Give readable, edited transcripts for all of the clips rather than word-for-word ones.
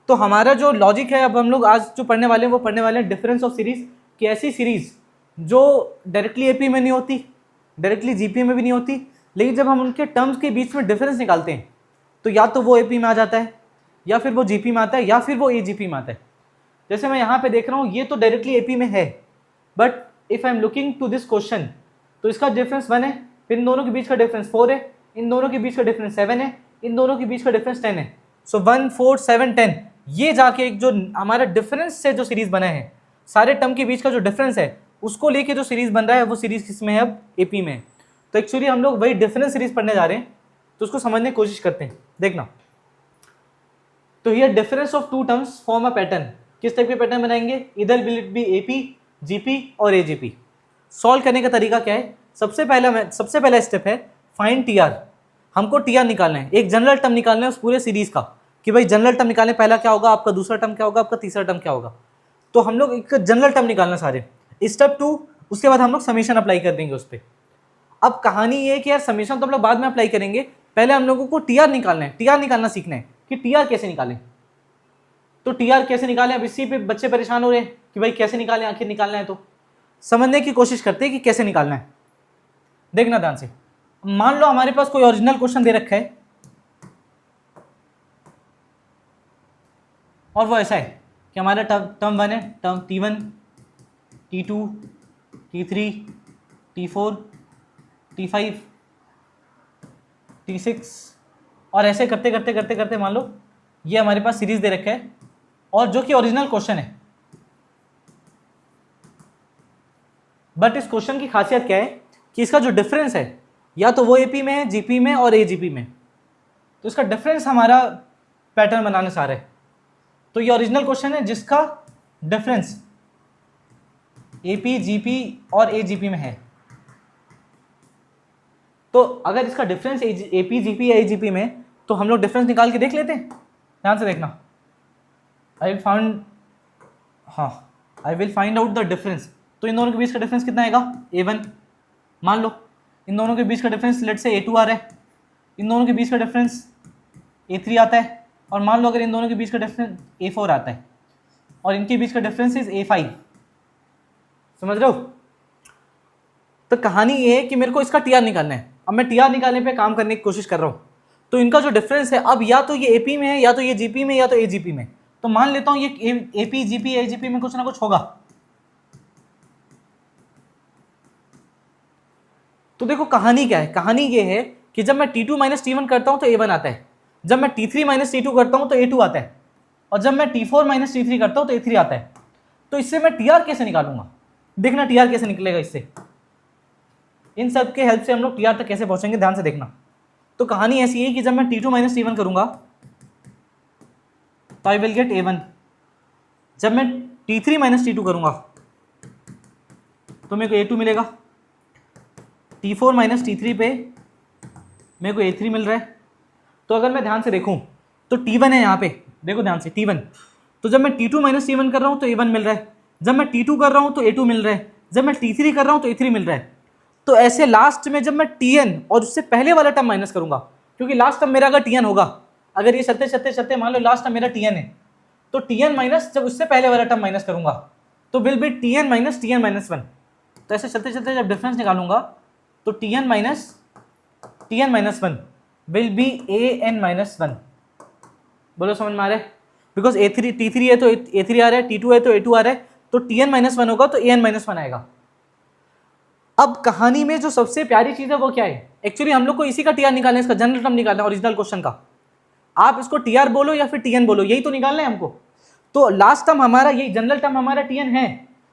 तो हमारा जो लॉजिक है, अब हम लोग आज जो पढ़ने वाले हैं वो पढ़ने वाले हैं डिफरेंस ऑफ सीरीज कि ऐसी सीरीज जो डायरेक्टली एपी में नहीं होती, डायरेक्टली जीपी में भी नहीं होती, लेकिन जब हम उनके टर्म्स के बीच में डिफरेंस निकालते हैं तो या तो वो एपी में आ जाता है, या फिर वो जीपी में आता है, या फिर वो एजीपी में आता है। जैसे मैं यहाँ पे देख रहा हूँ ये तो डायरेक्टली एपी में है, but if I am looking to this question तो इसका डिफरेंस 1 है, फिर इन दोनों के बीच का डिफरेंस 4 है, इन दोनों के बीच का डिफरेंस 7 है, इन दोनों के बीच का डिफरेंस 10 है। सो 1 4 7 10 ये जाके एक जो हमारा डिफरेंस से जो सीरीज बना है, सारे टर्म के बीच का जो डिफरेंस है उसको लेके जो सीरीज बन रहा है वो सीरीज किसमें है, अब एपी में है। तो एक्चुअली हम लोग वही डिफरेंस सीरीज पढ़ने जा रहे हैं, तो उसको समझने की कोशिश करते हैं। देखना, तो here difference of two terms form a pattern. किस टाइप के पैटर्न बनाएंगे, इधर will it be AP, GP और एजीपी। सॉल्व करने का तरीका क्या है, सबसे पहला स्टेप है फाइंड टीआर। हमको टीआर निकालना है, एक जनरल टर्म निकालना है उस पूरे सीरीज का, कि भाई जनरल टर्म निकालने पहला क्या होगा, आपका दूसरा टर्म क्या होगा, आपका तीसरा टर्म क्या होगा। तो हम लोग एक जनरल टर्म निकालना सारे। स्टेप 2, उसके बाद हम लोग समीशन अप्लाई कर देंगे उस पर। अब कहानी ये है कि यार समीशन तो हम लोग बाद में अप्लाई करेंगे, पहले हम लोगों को टीआर निकालना है, टीआर निकालना सीखना है कि टीआर कैसे निकालें। तो टीआर कैसे निकालें, अब इसी पे बच्चे परेशान हो रहे हैं कि भाई कैसे निकालें, आखिर निकालना है तो समझने की कोशिश करते हैं कि कैसे निकालना है। देखना ध्यान से, मान लो हमारे पास कोई ओरिजिनल क्वेश्चन दे रखा है और वो ऐसा है कि हमारा टर्म 1 है, term T1 T2 T3 T4 T5 T6 और ऐसे करते करते करते करते मान लो ये हमारे पास सीरीज दे रखा है, और जो कि ओरिजिनल क्वेश्चन है। बट इस क्वेश्चन की खासियत क्या है कि इसका जो डिफरेंस है या तो वो एपी में है, जीपी में और एजीपी में, तो इसका डिफरेंस हमारा पैटर्न बनाने से आ रहा है। तो ये ओरिजिनल क्वेश्चन है जिसका डिफरेंस एपी, जीपी और एजीपी में है। तो अगर इसका डिफरेंस एपी, जीपी या एजीपी में, तो हम लोग डिफरेंस निकाल के देख लेते हैं। ध्यान से देखना, I will find out the difference. तो इन दोनों के बीच का डिफरेंस कितना आएगा, A1। मान लो इन दोनों के बीच का डिफरेंस लेट से A2 आ रहा है, इन दोनों के बीच का डिफरेंस A3 आता है, और मान लो अगर इन दोनों के बीच का डिफरेंस A4 आता है और इनके बीच का डिफरेंस इज A5। समझ रहे हो। तो कहानी ये है कि मेरे को इसका टीआर निकालना है। अब मैं टीआर निकालने पे काम करने की कोशिश कर रहा हूँ। तो इनका जो डिफरेंस है, अब या तो ये एपी में है, या तो ये जीपी में, या तो एजीपी में। तो मान लेता हूँ ये एपी, जीपी, एजीपी में कुछ ना कुछ होगा। तो देखो कहानी क्या है, कहानी ये है कि जब मैं T2 माइनस T1 करता हूं तो A1 आता है, जब मैं T3 माइनस T2 करता हूं तो A2 आता है, और जब मैं T4 माइनस T3 करता हूं तो A3 आता है। तो इससे मैं टीआर कैसे निकालूंगा, देखना टीआर कैसे निकलेगा इससे। इन सब के हेल्प से हम लोग टीआर तक कैसे पहुंचेंगे, ध्यान से देखना। तो कहानी ऐसी है कि जब मैं T2 माइनस T1 करूंगा तो आई विल गेट A1। जब मैं T3 माइनस T2 करूंगा तो मेरे को A2 मिलेगा। T4 माइनस T3 पे मेरे को A3 मिल रहा है। तो अगर मैं ध्यान से देखूं तो T1 है यहाँ पे, देखो ध्यान से T1। तो जब मैं T2 माइनस T1 कर रहा हूँ तो A1 मिल रहा है, जब मैं T2 कर रहा हूँ तो A2 मिल रहा है, जब मैं T3 कर रहा हूँ तो A3 मिल रहा है। तो ऐसे लास्ट में जब मैं Tn और उससे पहले वाला टर्म माइनस करूंगा, क्योंकि लास्ट टर्म मेरा अगर Tn होगा, अगर ये चलते चलते चलते मान लो लास्ट टर्म मेरा Tn है, तो Tn माइनस जब उससे पहले वाला टर्म माइनस करूंगा तो will be Tn minus Tn minus 1। तो ऐसे चलते चलते जब डिफरेंस निकालूंगा तो Tn minus Tn-1 will be An minus 1। बोलो समझ में आ रहा है। बिकॉज T3 है तो A3 आ रहा है, T2 है तो A2 आ रहा है, तो Tn-1 होगा तो An-1 आएगा। अब कहानी में जो सबसे प्यारी चीज है वो क्या है, एक्चुअली हम लोग को इसी का टीआर निकालना है, इसका जनरल टर्म निकालना है ओरिजिनल क्वेश्चन का। आप इसको टीआर बोलो या फिर Tn बोलो, यही तो निकालना है हमको। तो लास्ट टर्म हमारा यही जनरल टर्म हमारा Tn है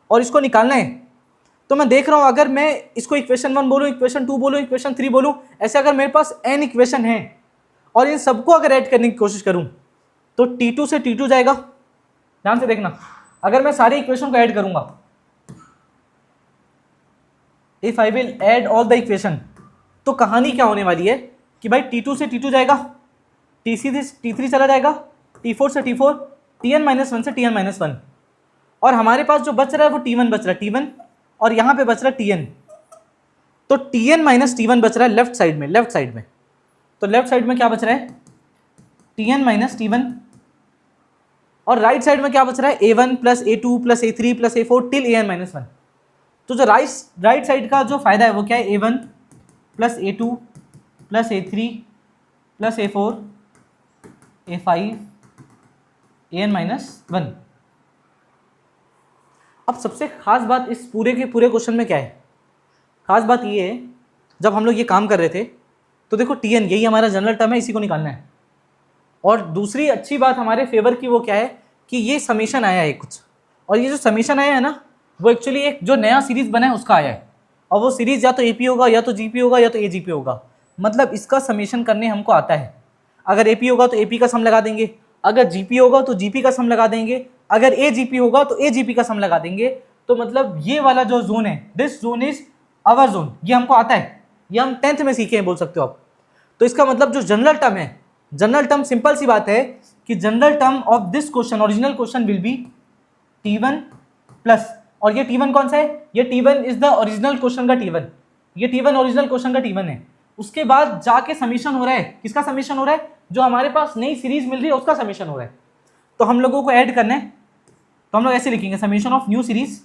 और इसको निकालना है। तो मैं देख रहा हूं अगर मैं इसको इक्वेशन 1 बोलूं, इक्वेशन 2 बोलूं, इक्वेशन 3 बोलूं, ऐसे अगर मेरे पास n इक्वेशन है और इन सबको अगर ऐड करने की कोशिश करूं तो T2 से T2 जाएगा। ध्यान से देखना, अगर मैं सारे इक्वेशन को ऐड करूंगा, if I will add all the equation, तो कहानी क्या होने वाली है कि भाई T2 से T2 जाएगा, T3 चला जाएगा, T4 से T4, Tn-1 से Tn-1, और हमारे पास जो बच रहा है वो T1 बच रहा है, T1, और यहां पे बच रहा है Tn। तो Tn माइनस T1 बच रहा है लेफ्ट साइड में, तो लेफ्ट साइड में क्या बच रहा है, Tn माइनस T1 और राइट साइड में क्या बच रहा है, a1 plus a2 plus a3 plus a4 till an-1। तो जो राइट साइड का जो फायदा है वो क्या है, a1 plus a2 plus a3 plus a4 a5 an-1। अब सबसे खास बात इस पूरे के पूरे क्वेश्चन में क्या है, खास बात ये है, जब हम लोग ये काम कर रहे थे तो देखो tn यही हमारा जनरल टर्म है, इसी को निकालना है। और दूसरी अच्छी बात हमारे फेवर की वो क्या है कि ये समीशन आया है कुछ, और ये जो समीशन आया है ना वो एक्चुअली एक जो नया सीरीज बना है उसका आया है, और वो सीरीज या तो एपी होगा या तो जीपी होगा या तो एजीपी होगा। मतलब इसका समीशन करने हमको आता है। अगर एपी होगा तो एपी का सम लगा देंगे, अगर जीपी होगा तो जीपी का सम लगा देंगे, अगर एजीपी होगा तो एजीपी का सम लगा देंगे। तो मतलब ये वाला जो जोन है, this zone is our zone, ये हमको आता है, ये हम 10th में सीखे हैं बोल सकते हो आप। तो इसका मतलब जो जनरल टर्म है, जनरल टर्म सिंपल सी बात है कि general term of this question, original question will be T1 plus, और ये T1 कौन सा है, ये T1 is the original question का T1, ये T1 ओरिजिनल क्वेश्चन का T1 है। उसके बाद जाके समीशन हो रहा है, किसका समीशन हो रहा है, जो हमारे पास नई सीरीज मिल रही है उसका समीशन हो रहा है। तो हम लोगों को ऐड करना है, तो हम लोग ऐसे लिखेंगे समीशन ऑफ न्यू सीरीज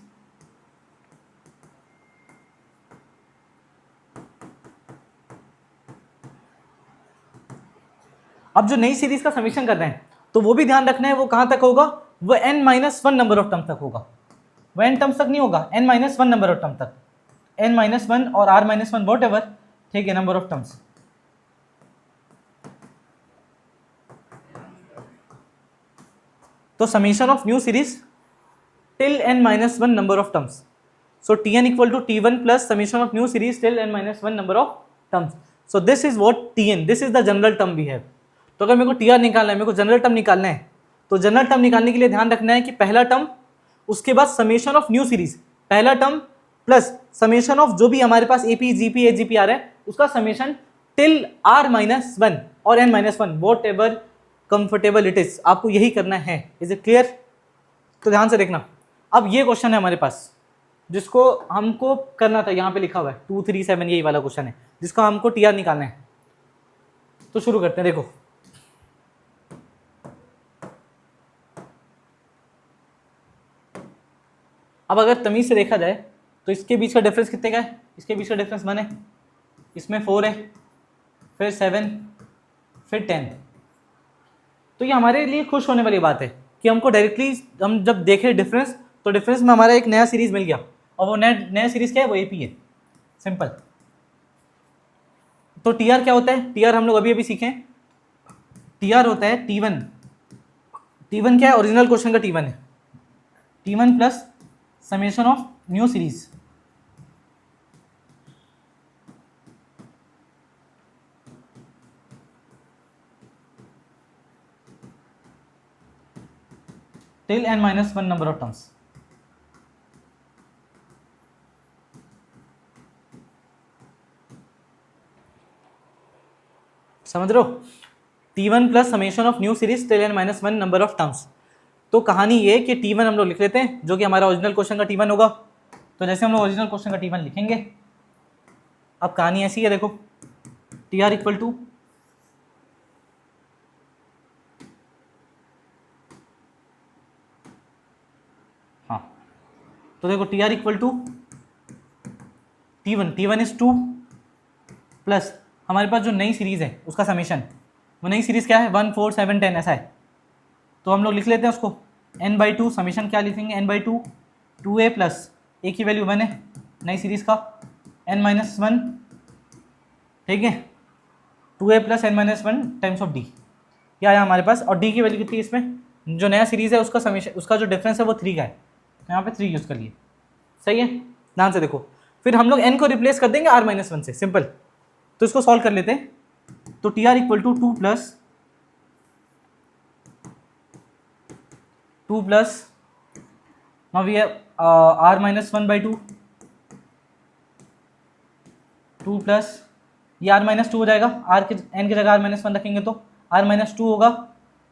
अब जो नई सीरीज का समीशन कर रहे हैं तो वो भी ध्यान रखना है वो कहां तक होगा, वो n-1 नंबर ऑफ टर्म तक होगा, वो n टर्म्स तक नहीं होगा, n-1 नंबर ऑफ टर्म तक, n-1 और r-1 वॉट एवर, ठीक है, नंबर ऑफ टर्म्स। तो summation of new series till n-1 number of terms, so Tn equal to T1 plus summation of new series till n-1 number of terms. So this is what Tn, this is the general term we have. तो अगर मेरे को TR निकालना है, मेरे को general term निकालना है, तो जनरल टर्म निकालने के लिए ध्यान रखना है कि पहला टर्म, उसके बाद समेशन ऑफ न्यू सीरीज, पहला टर्म प्लस समेशन ऑफ जो भी हमारे पास एपी जीपी एजीपी आ रहा है उसका समेशन टिल r-1 और n-1 what ever comfortable it is, आपको यही करना है। Is it clear? तो ध्यान से देखना। अब ये क्वेश्चन है हमारे पास जिसको हमको करना था, यहाँ पे लिखा हुआ है 237, यही वाला क्वेश्चन है जिसका हमको टीआर निकालना है। तो शुरू करते हैं। देखो अब अगर तमीज से देखा जाए तो इसके बीच का डिफरेंस कितने का है, इसके बीच का डिफरेंस 1 है, इसमें 4 है, फिर 7, फिर 10। तो ये हमारे लिए खुश होने वाली बात है कि हमको डायरेक्टली हम जब देखें डिफरेंस तो डिफरेंस में हमारा एक नया सीरीज मिल गया, और वो नया सीरीज क्या है, वो एपी है, सिंपल। तो टीआर क्या होता है, टीआर हम लोग अभी सीखें। टीआर होता है T1, T1 क्या है, ओरिजिनल क्वेश्चन का T1 है, T1 plus summation of new series till n-1 number of terms. समझ रहे हो, T1 plus summation of new series till n-1 number of terms. तो कहानी ये कि T1 हम लोग लिख लेते हैं जो कि हमारा ओरिजिनल क्वेश्चन का T1 होगा। तो जैसे हम लोग ओरिजिनल क्वेश्चन का T1 लिखेंगे, अब कहानी ऐसी है, देखो TR इक्वल टू तो देखो TR equal to T1 is 2 plus हमारे पास जो नई सीरीज है उसका समेशन, वो नई सीरीज क्या है 1 4 7 10 ऐसा है। तो हम लोग लिख लेते हैं उसको n/2, समेशन क्या लिखेंगे n/2 2a प्लस a की वैल्यू 1 है नई सीरीज का n-1, ठीक है, 2a plus n-1 times of d, क्या आया हमारे पास, और d की वैल्यू कितनी है इसमें, जो नया सीरीज है उसका समेशन, उसका जो डिफरेंस है वो 3 का है, तो यहाँ पे 3 यूज़ कर लिए, सही है। ध्यान से देखो, फिर हम लोग n को रिप्लेस कर देंगे r-1 से, सिंपल। तो इसको सॉल्व कर लेते हैं। तो TR equal to 2 plus now we have r-1/2 2 plus ये r-2 हो जाएगा, r के n की जगह r-1 रखेंगे तो r-2 होगा,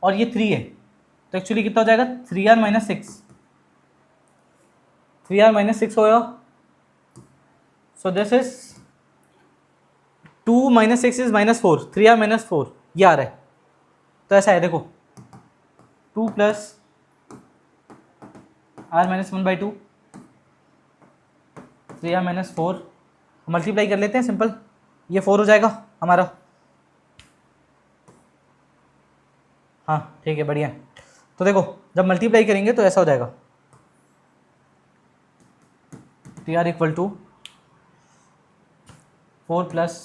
और ये 3 है तो एक्चुअली कितना हो जाएगा 3r-6, 3r-6 होगा। सो दिस इज 2 - 6 इज -4, 3r - 4 ये आ रहा है। तो ऐसा है देखो 2 plus R minus 1/2 3r minus 4 multiply कर लेते हैं सिंपल, ये 4 हो जाएगा हमारा। हाँ ठीक है बढ़िया। तो देखो जब मल्टीप्लाई करेंगे तो ऐसा हो जाएगा, TR इक्वल टू 4 प्लस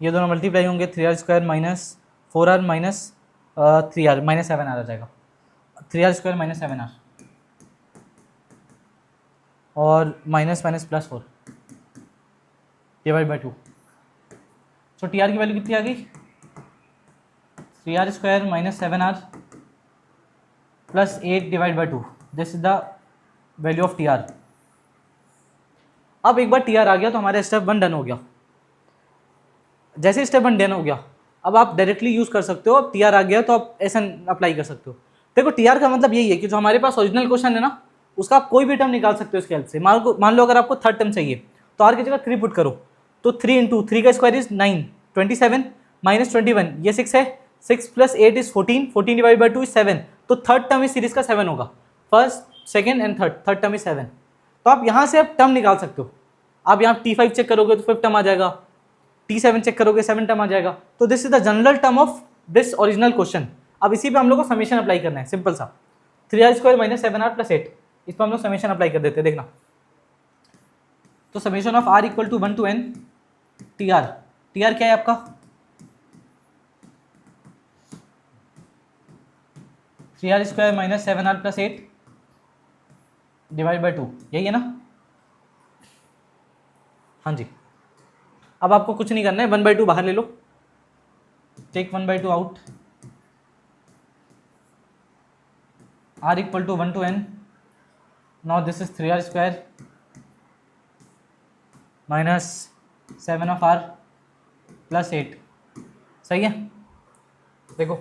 ये दोनों मल्टीप्लाई होंगे 3r square minus 4r minus 3r minus 7r आ जाएगा, 3r स्क्वायर माइनस 7r और minus minus plus 4 divide by 2। So TR की वैल्यू कितनी आ गई, 3r square minus 7r plus 8 divide by 2, this is the value of TR। अब एक बार TR आ गया तो हमारा स्टेप 1 डन हो गया। जैसे स्टेप 1 डन हो गया अब आप डायरेक्टली यूज़ कर सकते हो, अब TR आ गया तो आप ऐसा अप्लाई कर सकते हो। देखो TR का मतलब यही है कि जो हमारे पास ओरिजिनल क्वेश्चन है ना उसका आप कोई भी टर्म निकाल सकते हो इसके हेल्प से। मान लो अगर आपको थर्ड टर्म चाहिए तो R की जगह 3 पुट करो, तो 3 इंटू 3 का स्क्वायर इज 9 27 माइनस 21 ये 6 है, 6 plus 8 is 14, 14 divide by 2 is 7, तो थर्ड टर्म इस सीरीज का 7 होगा, first second and third term is 7। तो आप यहाँ से आप टर्म निकाल सकते हो। आप यहाँ T5 चेक करोगे तो 5th टर्म आ जाएगा, T7 चेक करोगे 7th टर्म आ जाएगा। तो this is the general term of this original question. अब इसी पे हम लोग को समीशन अप्लाई करना है, सिंपल सा 3r square minus 7r plus 8, इस पर हम लोग समीशन अप्लाई कर देते हैं। देखना तो summation of r equal to 1 to n TR, TR क्या है आपका 3r square minus 7r plus 8 divide by 2, यही है ना। हाँ जी, अब आपको कुछ नहीं करना है, 1/2 बाहर ले लो, take 1/2 out, r equal to 1 to n, now this is 3r square minus 7 of r plus 8, सही है। देखो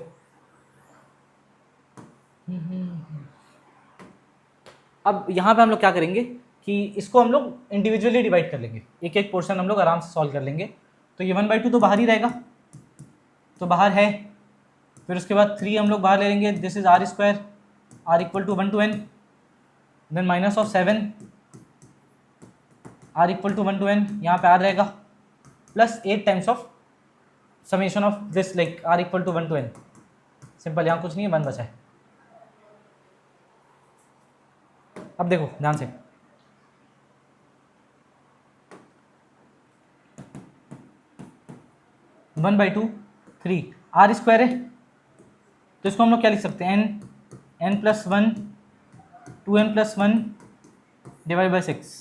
अब यहाँ पे हम लोग क्या करेंगे कि इसको हम लोग इंडिविजुअली डिवाइड कर लेंगे, एक एक पोर्शन हम लोग आराम से सॉल्व कर लेंगे। तो ये 1/2 तो बाहर ही रहेगा, तो बाहर है, फिर उसके बाद 3 हम लोग बाहर ले लेंगे, this is r square, r equal to 1 to n, then minus of 7 r equal to 1 to n, यहाँ पे r रहेगा, plus 8 times of summation of this like r equal to 1 to n, simple, यहाँ कुछ नहीं है, 1 बचा है। अब देखो ध्यान से, one by two 3 r square है तो इसको हम लोग क्या लिख सकते हैं, n plus 1 2n plus 1 divide by 6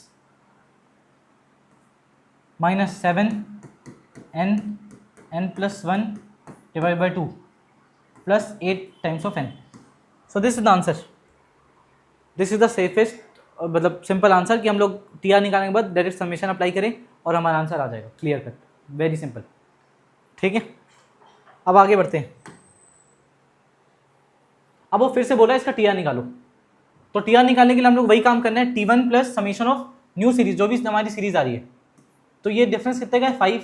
minus 7 n plus 1 divide by 2 plus 8 times of n। So this is the answer, this is the safest मतलब सिंपल आंसर कि हम लोग TR निकालने के बाद डायरेक्ट समेशन अप्लाई करें और हमारा आंसर आ जाएगा, क्लियर कट, वेरी सिंपल। ठीक है, अब आगे बढ़ते हैं। अब वो फिर से बोला इसका TR निकालो, तो TR निकालने के लिए हम लोग वही काम करना है, T1 plus summation of new series, जो भी हमारी सीरीज आ रही है। तो ये डिफरेंस कितने का है 5,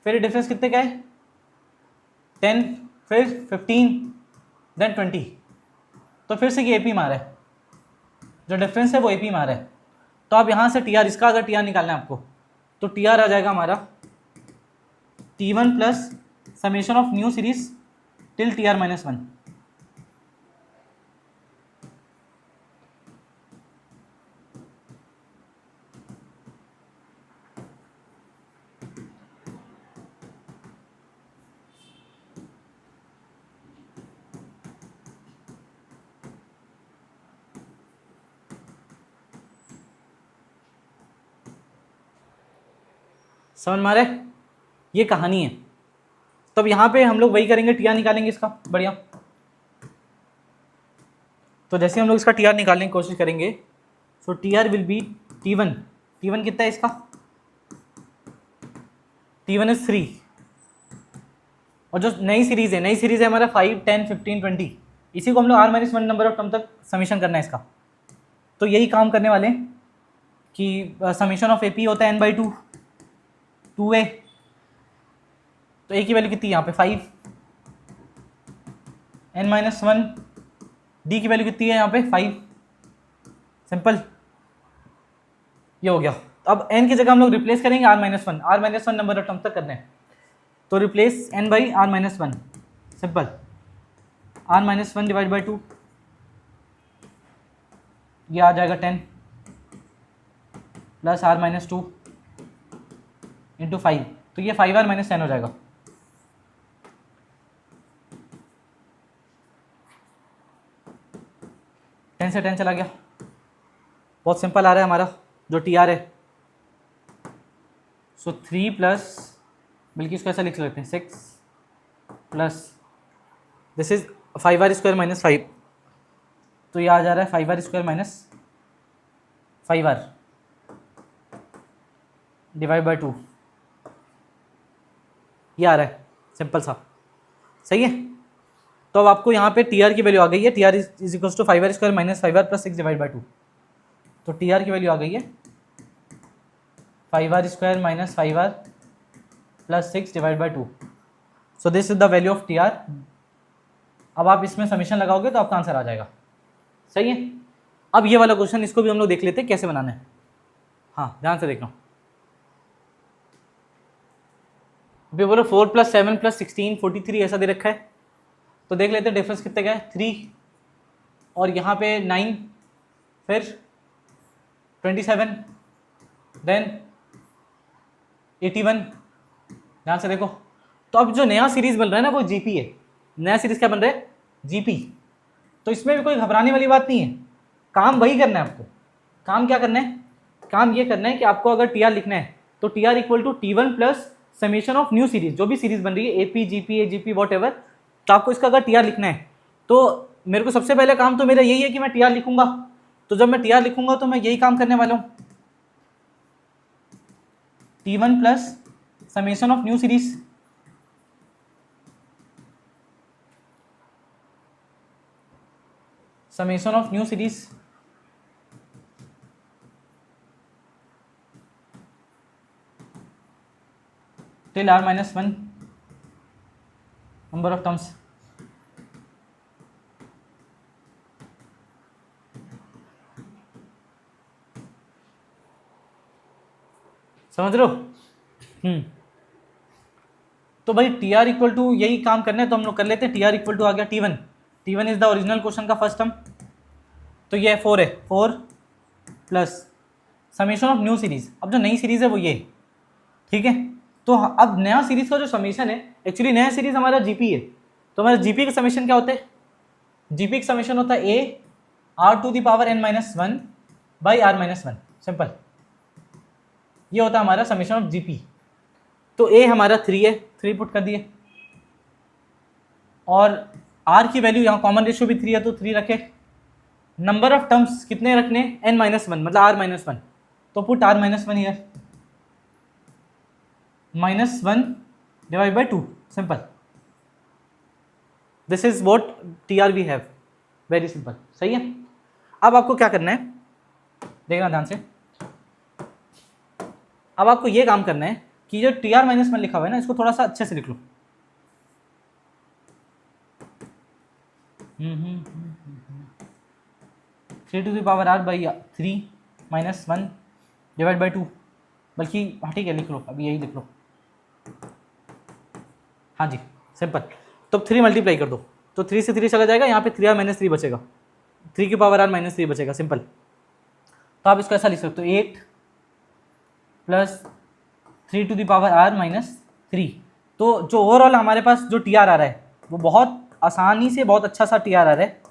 फिर डिफरेंस कितने का है 10, फिर 15 देन 20, तो फिर से ये AP मारा है, जो डिफरेंस है वो AP मारा है। तो आप यहाँ से TR, इसका अगर TR निकालना है आपको तो TR आ जाएगा हमारा T1 plus summation of new series till TR minus 1। समझ मारे, ये कहानी है। तब यहाँ पे हम लोग वही करेंगे, TR निकालेंगे इसका, बढ़िया। तो जैसे हम लोग इसका TR निकालने की कोशिश करेंगे, सो TR will be T1, T1 कितना है इसका, T1 इज 3, और जो नई सीरीज है हमारा 5 10 15 20, इसी को हम लोग r-1 नंबर ऑफ टर्म तक समीशन करना है इसका। तो यही काम करने वाले हैं कि समीशन ऑफ AP होता है n/2 2a, तो a की वैल्यू कितनी है यहाँ पे 5, n-1 डी की वैल्यू कितनी है यहाँ पे 5, सिंपल, ये हो गया। अब n की जगह हम लोग रिप्लेस करेंगे r-1 नंबर ऑफ टर्म्स तक करने हैं, तो replace n by r-1, simple, r-1 divide by 2, ये आ जाएगा 10 प्लस r-2 इंटू 5, तो ये 5r-10 हो जाएगा। टेन से 10 चला गया, बहुत सिंपल आ रहा है हमारा जो टी आर है। सो 3 प्लस, बल्कि इसको ऐसा लिख लेते हैं 6 plus this is 5r² minus 5, तो ये आ जा रहा है 5r² minus 5r divide by 2, ये आ रहा है सिंपल सा, सही है। तो अब आपको यहाँ पे टी आर की वैल्यू आ गई है, T R is equal to 5r² minus 5r plus 6 divide by 2, तो टी आर की वैल्यू आ गई है 5r² minus 5r plus 6 divide by 2, so this is the value of T R. अब आप इसमें समीशन लगाओगे तो आपका आंसर आ जाएगा, सही है। अब ये वाला क्वेश्चन, इसको भी हम लोग देख लेते हैं कैसे बनाना है। हाँ, ध्यान से देखना। अभी बोलो 4 प्लस 7 प्लस 16 43 ऐसा दे रखा है, तो देख लेते हैं डिफरेंस कितने का है, 3 और यहाँ पे 9, फिर 27, देन 81, ध्यान से देखो। तो अब जो नया सीरीज बन रहा है ना वो जीपी है, नया सीरीज क्या बन रहा है, जीपी। तो इसमें भी कोई घबराने वाली बात नहीं है, काम वही करना है आपको। काम क्या करना है, काम ये करना है कि आपको अगर टी आर लिखना है तो T R equal to T1 plus summation of new series, जो भी सीरीज बन रही है AP GP AGP whatever, तो आपको इसका अगर टी आर लिखना है तो मेरे को सबसे पहले काम तो मेरा यही है कि मैं टी आर लिखूंगा। तो जब मैं टी आर लिखूंगा तो मैं यही काम करने वाला हूँ, T1 plus summation of new series, summation of new series till r-1 number of terms. समझ रहे हो? तो भाई टी आर इक्वल टू यही काम करना है, तो हम लोग कर लेते हैं। टी आर इक्वल टू आ गया T1, T1 is the original question का फर्स्ट टर्म, तो ये 4 है, 4 plus summation of new series. अब जो नई सीरीज है वो ये, ठीक है। तो अब नया सीरीज का जो समेशन है, एक्चुअली नया सीरीज हमारा जीपी है, तो हमारा जीपी का समेशन क्या होता है, जीपी का समेशन होता है a r⁻n-1 by r-1, simple, ये होता है हमारा समेशन ऑफ जीपी। तो a हमारा 3 है, 3 पुट कर दिए, और r की वैल्यू यहाँ कॉमन रेशियो भी 3 है तो 3 रखे। नंबर ऑफ टर्म्स कितने रखने, n-1 मतलब r-1, तो put r-1 here, -1 divide by 2, simple, this is what T R we have, very simple, सही है। अब आपको क्या करना है, देखना ध्यान से। अब आपको ये काम करना है कि जो TR-1 लिखा हुआ है ना, इसको थोड़ा सा अच्छे से लिख लो। Three to the power r by 3 -1 divide by 2, बल्कि हाँ ठीक है लिख लो, अभी यही लिख लो, हाँ जी सिंपल। तो 3 मल्टीप्लाई कर दो, तो 3 से 3 चला जाएगा, यहाँ पे 3r-3 बचेगा, 3 की पावर r-3 बचेगा, सिंपल। तो आप इसको ऐसा लिख सकते हो, 8 plus 3 to the power r-3। तो जो ओवरऑल हमारे पास जो टी आर आ रहा है वो बहुत आसानी से बहुत अच्छा सा टी आर आ रहा है,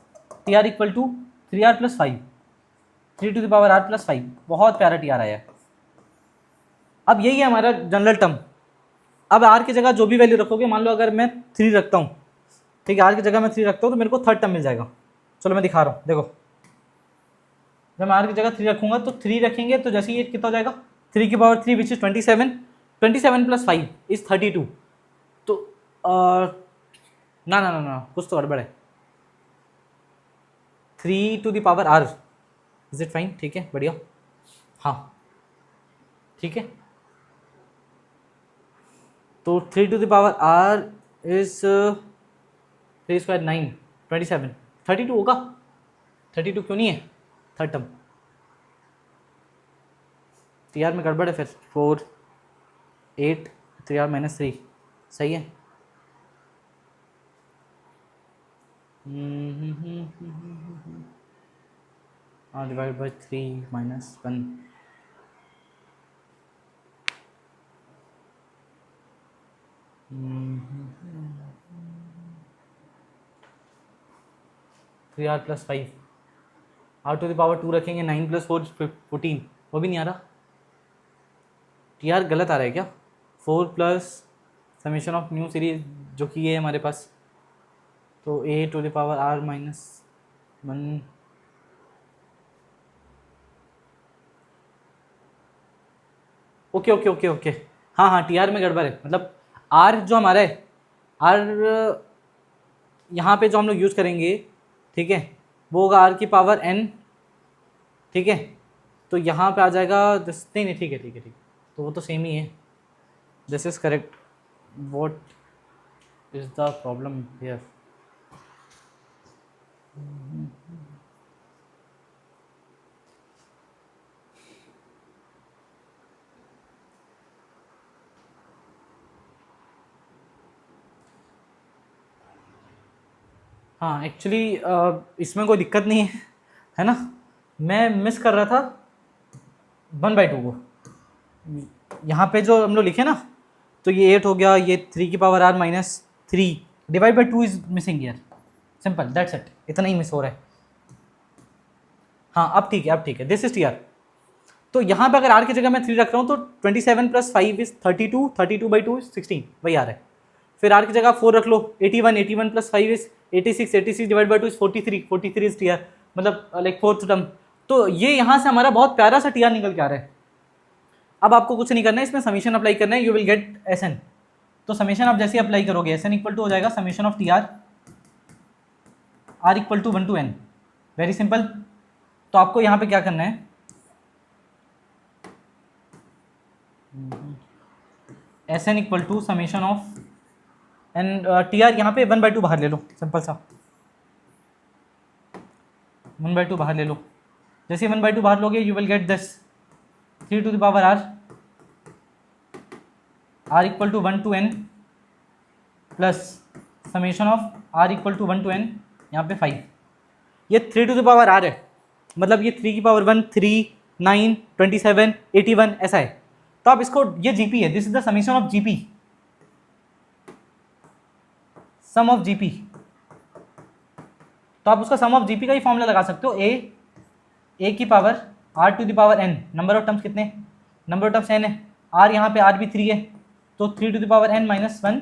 T R equal to 3r plus 5, 3 to the power r plus 5, बहुत प्यारा टी आर आया है। अब यही है हमारा जनरल टर्म। अब r की जगह जो भी वैल्यू रखोगे, मान लो अगर मैं 3 रखता हूँ, ठीक है, r की जगह मैं 3 रखता हूँ तो मेरे को थर्ड टर्म मिल जाएगा। चलो मैं दिखा रहा हूँ, देखो, जब मैं r की जगह 3 रखूंगा तो 3 रखेंगे तो जैसे ये कितना हो जाएगा, 3 की power 3 which is 27, 27 plus 5 is 32। तो ना ना ना ना कुछ तो गड़बड़ है, 3 to the power r, is it fine, ठीक है बढ़िया, हाँ ठीक है। तो 3 to the power r is 3 square 9, 27, 32 होगा, 32 क्यों नहीं है थर्ड टर्म? टी आर में गड़बड़ है फिर। 4 8 3r-3 सही है। डिवाइड बाई 3 -1 3r + 5 r⁴ रखेंगे 9 + 4 14, वो भी नहीं आ रहा। टी आर गलत आ रहा है क्या? 4 plus summation of new series जो कि ये है हमारे पास, तो a⁴ -1 okay okay okay okay, हाँ हाँ टी आर में गड़बड़ है। मतलब आर जो हमारा है, आर यहाँ पे जो हम लोग यूज़ करेंगे, ठीक है, वो होगा r⁴n, ठीक है। तो यहाँ पे आ जाएगा नहीं नहीं, ठीक है ठीक है ठीक है, तो वो तो सेम ही है। This is correct. What is the problem here? हाँ एक्चुअली इसमें कोई दिक्कत नहीं है ना। मैं मिस कर रहा था 1/2 को। यहाँ पे जो हम लोग लिखे ना, तो ये 8 हो गया, ये 3r-3 divide by 2 is missing here, simple that's it, इतना ही मिस हो रहा है। हाँ अब ठीक है, अब ठीक है, दिस इज टीआर। तो यहाँ पे अगर r की जगह मैं 3 रख रहा हूँ तो 27 + 5 इज 32, 32/2 इज 16, वही आ रहा है। फिर r की जगह 4 रख लो, 81, 81 + 5 is 86, 86 divide by 2 is 43, 43 is TR, मतलब लाइक फोर्थ टर्म। तो ये यहाँ से हमारा बहुत प्यारा सा टीआर निकल के आ रहा है। अब आपको कुछ नहीं करना है, इसमें समीशन अप्लाई करना है, यू विल गेट SN। तो समीशन आप जैसे अप्लाई करोगे, SN = हो जाएगा summation of TR r = 1 to n, very simple. तो आपको यहाँ पे क्या करना है, SN = summation of and TR, यहाँ पे 1/2 बाहर ले लो, सिंपल सा 1/2 बाहर ले लो। जैसे 1/2 बाहर लोगे, you will get this 3 to the power r = 1 to n plus summation of r = 1 to n, यहाँ पे 5। ये 3 to the power r है, मतलब ये 3 की पावर 1, 3, 9, 27, 81 ऐसा है। तो आप इसको, ये जीपी है, this is the summation of GP, sum of GP. तो आप उसका सम ऑफ जीपी का ही फॉर्मूला लगा सकते हो, a की power r⁴ n, number of terms कितने, नंबर ऑफ टर्म्स n है, r यहाँ पे r भी 3 है, तो 3 to the power n - 1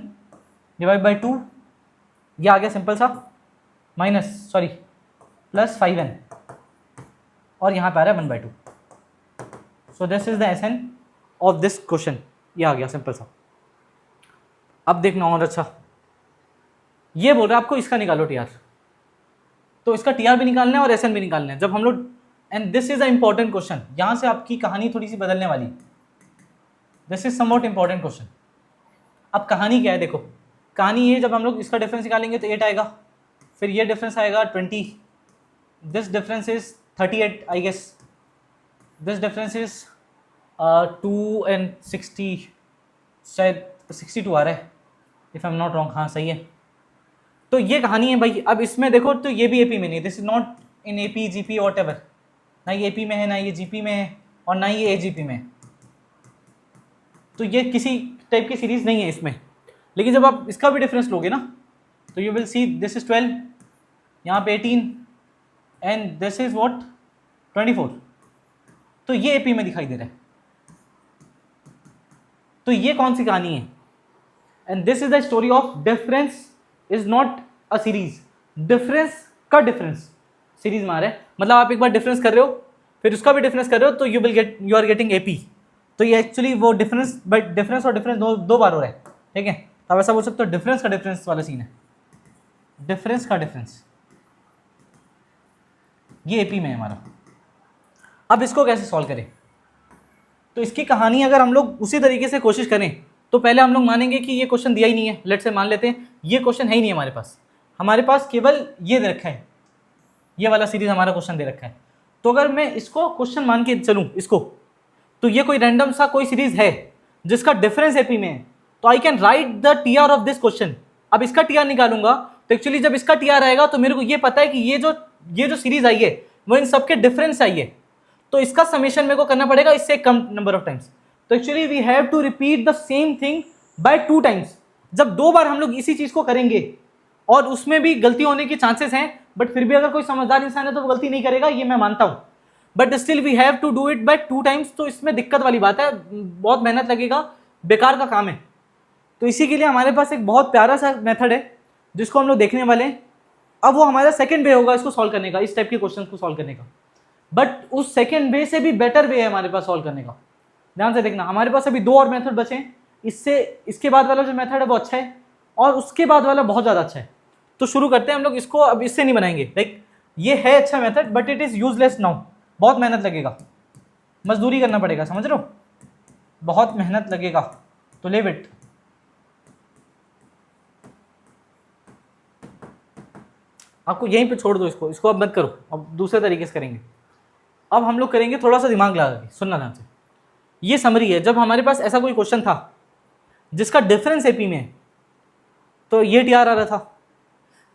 divide by 2, ये आ गया सिंपल सा, प्लस 5n, और यहाँ पे आ रहा है 1/2। सो this is the SN of this question, ये आ गया सिंपल सा। अब देखना और अच्छा, ये बोल रहा है आपको इसका निकालो टीआर, तो इसका टीआर भी निकालना है और SN भी निकालना है। जब हम लोग, and this is a important question, यहाँ से आपकी कहानी थोड़ी सी बदलने वाली, this is somewhat important question. अब कहानी क्या है, देखो कहानी ये, जब हम लोग इसका डिफरेंस निकालेंगे तो 8 आएगा, फिर ये डिफरेंस आएगा 20, this difference is 38 I guess, this difference is 2 and 60, शायद 62 आ रहा है if I am not wrong, हाँ सही है। तो ये कहानी है भाई। अब इसमें देखो, तो ये भी एपी में नहीं, this is not in AP, GP, what ever, ना ये एपी में है, ना ये जीपी में है, और ना ये एजीपी में है। तो ये किसी टाइप की सीरीज नहीं है इसमें। लेकिन जब आप इसका भी डिफरेंस लोगे ना, तो you will see this is 12, यहाँ पे 18, एंड दिस इज व्हाट 24। तो ये एपी में दिखाई दे रहा है। तो ये कौन सी कहानी है? And this is the story of difference is not a series, difference का डिफरेंस सीरीज में आ रहा है। मतलब आप एक बार डिफरेंस कर रहे हो, फिर उसका भी डिफरेंस कर रहे हो, तो you will get, you are getting AP. तो ये एक्चुअली वो डिफरेंस, बट डिफरेंस और डिफरेंस दो बार हो रहा है, ठीक है। तो आप ऐसा बोल सकते हो, डिफरेंस का डिफरेंस वाला सीन है, डिफरेंस का डिफरेंस, ये एपी में है हमारा। अब इसको कैसे सॉल्व करें? तो इसकी कहानी अगर हम लोग उसी तरीके से कोशिश करें, तो पहले हम लोग मानेंगे कि ये क्वेश्चन दिया ही नहीं है। लेट्स से मान लेते हैं ये क्वेश्चन है ही नहीं हमारे पास केवल ये दे रखा है, ये वाला सीरीज हमारा क्वेश्चन दे रखा है। तो अगर मैं इसको क्वेश्चन मान के चलूँ इसको, तो ये कोई रैंडम सा कोई सीरीज है जिसका डिफरेंस एपी में है, तो I can write the TR of this question. अब इसका टीआर निकालूंगा तो एक्चुअली जब इसका टीआर आएगा तो मेरे को ये पता है कि ये जो सीरीज आई है वो इन सबके डिफरेंस आई है, तो इसका समेशन मेरे को करना पड़ेगा इससे कम नंबर ऑफ टाइम्स। तो actually we have to repeat the same thing by 2 times. जब 2 बार हम लोग इसी चीज को करेंगे और उसमें भी गलती होने के चांसेस हैं, बट फिर भी अगर कोई समझदार इंसान है तो वो गलती नहीं करेगा, ये मैं मानता हूं, but still we have to do it by 2 times. तो इसमें दिक्कत वाली बात है, बहुत मेहनत लगेगा, बेकार का काम है। तो इसी के लिए हमारे पास एक बहुत प्यारा सा मेथड है जिसको हम लोग देखने वाले हैं। अब वो हमारा सेकंड वे होगा इसको सॉल्व करने का, इस टाइप के क्वेश्चन को सॉल्व करने का, बट उस सेकंड वे से भी बेटर वे है हमारे पास सॉल्व करने का। ध्यान से देखना, हमारे पास अभी 2 और मेथड बचे हैं, इससे इसके बाद वाला जो मेथड है वो अच्छा है और उसके बाद वाला बहुत ज़्यादा अच्छा है। तो शुरू करते हैं हम लोग इसको। अब इससे नहीं बनाएंगे, लाइक ये है अच्छा method but it is useless now, बहुत मेहनत लगेगा, मजदूरी करना पड़ेगा, समझ रहे हो, बहुत मेहनत लगेगा, तो लेव इट। आपको यहीं पे छोड़ दो इसको, इसको अब मत करो, अब दूसरे तरीके से करेंगे। अब हम लोग करेंगे थोड़ा सा दिमाग लगा के, सुनना ध्यान से। ये समरी है, जब हमारे पास ऐसा कोई क्वेश्चन था जिसका डिफरेंस एपी में है तो ये टीआर आ रहा था,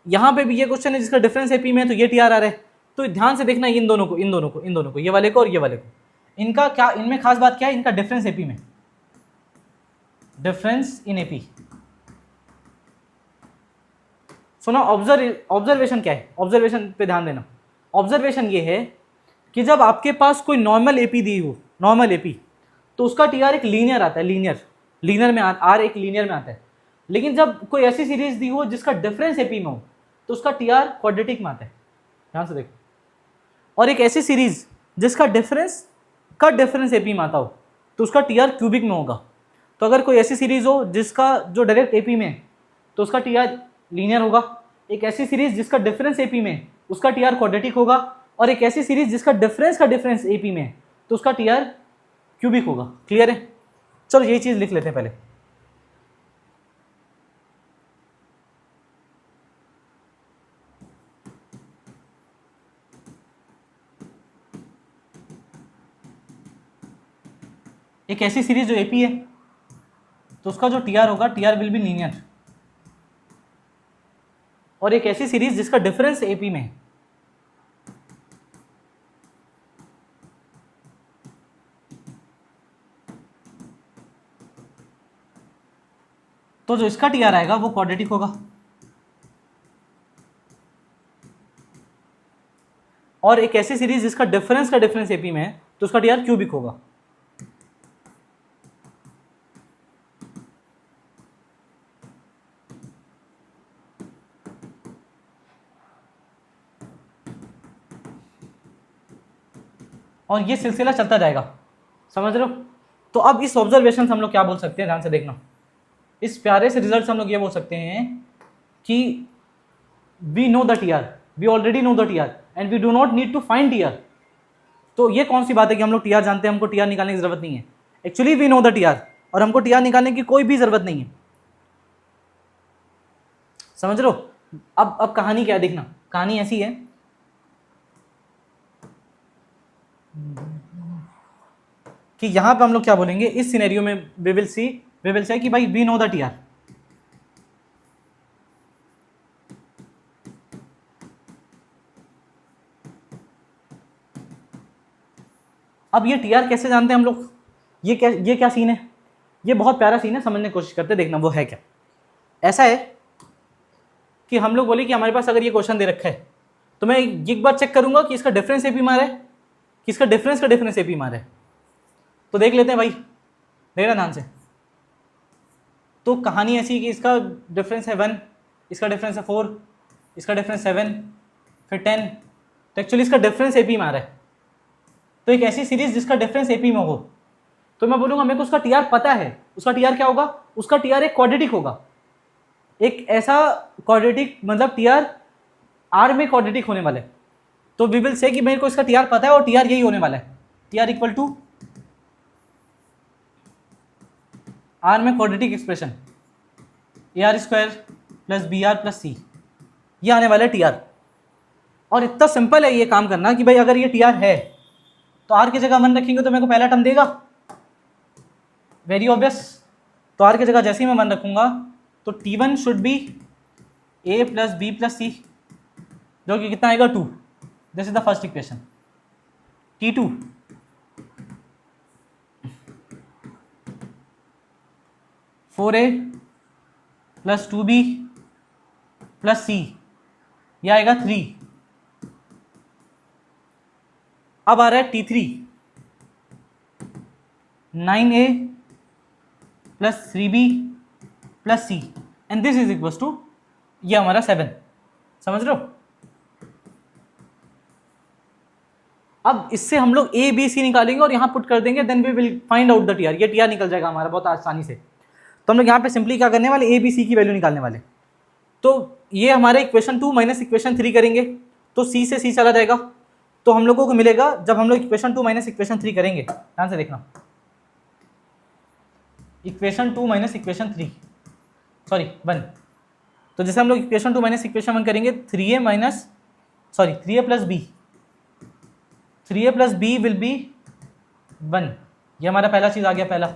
यहाँ पे भी ये क्वेश्चन है जिसका डिफरेंस एपी में है तो ये टीआर आ रहा है। तो ध्यान से देखना इन दोनों को, ये वाले को और ये वाले को, इनका क्या, इनमें खास बात क्या है, इनका डिफरेंस एपी में, डिफरेंस इन एपी। सुनो, ऑब्जर्वेशन क्या है, ऑब्जर्वेशन पे ध्यान देना। ऑब्जर्वेशन ये है कि जब आपके पास कोई नॉर्मल एपी दी हो, नॉर्मल एपी, तो उसका टीआर एक लीनियर आता है, लीनियर में आर एक लीनियर में आता है। लेकिन जब कोई ऐसी सीरीज दी हो जिसका डिफरेंस एपी में हो तो उसका टीआर क्वाड्रेटिक में आता है। ध्यान से देखो, और एक ऐसी सीरीज जिसका डिफरेंस एपी में आता हो तो उसका टीआर क्यूबिक में होगा। तो अगर कोई ऐसी सीरीज हो जिसका जो डायरेक्ट एपी में तो उसका टीआर लीनियर होगा, एक ऐसी सीरीज जिसका डिफरेंस एपी में उसका टीआर क्वाड्रेटिक होगा, और एक ऐसी सीरीज जिसका डिफरेंस एपी में तो उसका टीआर क्यूबिक होगा। क्लियर है? चलो यही चीज लिख लेते हैं पहले। एक ऐसी सीरीज जो एपी है तो उसका जो टीआर होगा, टीआर विल बी लीनियर, और एक ऐसी सीरीज जिसका डिफरेंस एपी में है तो जो इसका टीआर आएगा वो क्वाड्रेटिक होगा, और एक ऐसी सीरीज जिसका डिफरेंस एपी में है तो उसका टीआर क्यूबिक होगा। और ये सिलसिला चलता जाएगा, समझ रहे हो? तो अब इस ऑब्जर्वेशन से हम लोग क्या बोल सकते हैं, ध्यान से देखना। इस प्यारे से रिजल्ट से हम लोग ये बोल सकते हैं कि we know the TR, we already know the TR and we do not need to find TR. तो ये कौन सी बात है कि हम लोग टीआर जानते हैं, हमको टीआर निकालने की जरूरत नहीं है। Actually we know the TR और हमको टीआर निकालने की कोई भी जरूरत नहीं है, समझ रहे हो? अब कहानी क्या है, देखना। कहानी ऐसी है कि यहां पे हम लोग क्या बोलेंगे, इस सिनेरियो में वी विल से कि भाई वी नो द टीआर। अब ये टीआर कैसे जानते हैं हम लोग, ये क्या सीन है, ये बहुत प्यारा सीन है, समझने की कोशिश करते, देखना वो है क्या। ऐसा है कि हम लोग बोले कि हमारे पास अगर ये क्वेश्चन दे रखा है तो मैं एक बार चेक करूंगा कि इसका डिफरेंस एपी मार है कि इसका डिफरेंस एपी मार है। तो देख लेते हैं भाई, देखना ध्यान से। तो कहानी ऐसी कि इसका डिफरेंस है 1, इसका डिफरेंस है 4, इसका डिफरेंस 7, फिर 10, तो एक्चुअली इसका डिफरेंस एपी में आ रहा है। तो एक ऐसी सीरीज जिसका डिफरेंस एपी में हो तो मैं बोलूँगा मेरे को उसका टीआर पता है, उसका टीआर क्या होगा, उसका टीआर एक क्वाड्रेटिक होगा, एक ऐसा क्वाड्रेटिक, मतलब टीआर आर में क्वाड्रेटिक होने वाला है। तो वी विल से कि मेरे को इसका टीआर पता है और टीआर यही होने वाला है, टीआर इक्वल टू आर में quadratic expression A R square plus B R plus C, ये आने वाला है टीआर। और इतना सिंपल है ये काम करना कि भाई अगर ये टी आर है तो आर की जगह 1 रखेंगे तो मेरे को पहला टर्म देगा, वेरी ऑब्वियस। तो आर की जगह जैसे ही मैं 1 रखूंगा तो T1 should be A plus B plus C, जो कि कितना आएगा 2। This is the first equation. T2 4A plus 2B plus C, यह आएगा 3। अब आ रहा है T3 9A plus 3B plus C and this is equal to ये हमारा 7। समझ रहे हो? अब इससे हम लोग A B C निकालेंगे और यहां पुट कर देंगे, then we will find out the TR. ये टीआर निकल जाएगा हमारा बहुत आसानी से। तो हम लोग यहाँ पे सिंपली क्या करने वाले, A B C की वैल्यू निकालने वाले। तो ये हमारे इक्वेशन 2 माइनस इक्वेशन 3 करेंगे तो C से C चला जाएगा। तो हम लोगों को मिलेगा जब हम लोग इक्वेशन 2 माइनस इक्वेशन 3 करेंगे, ध्यान से देखना, इक्वेशन 2 माइनस इक्वेशन 3 सॉरी 1। तो जैसे हम लोग इक्वेशन 2 माइनस इक्वेशन 1 करेंगे 3A plus B, 3A plus B will be 1। ये हमारा पहला चीज़ आ गया, पहला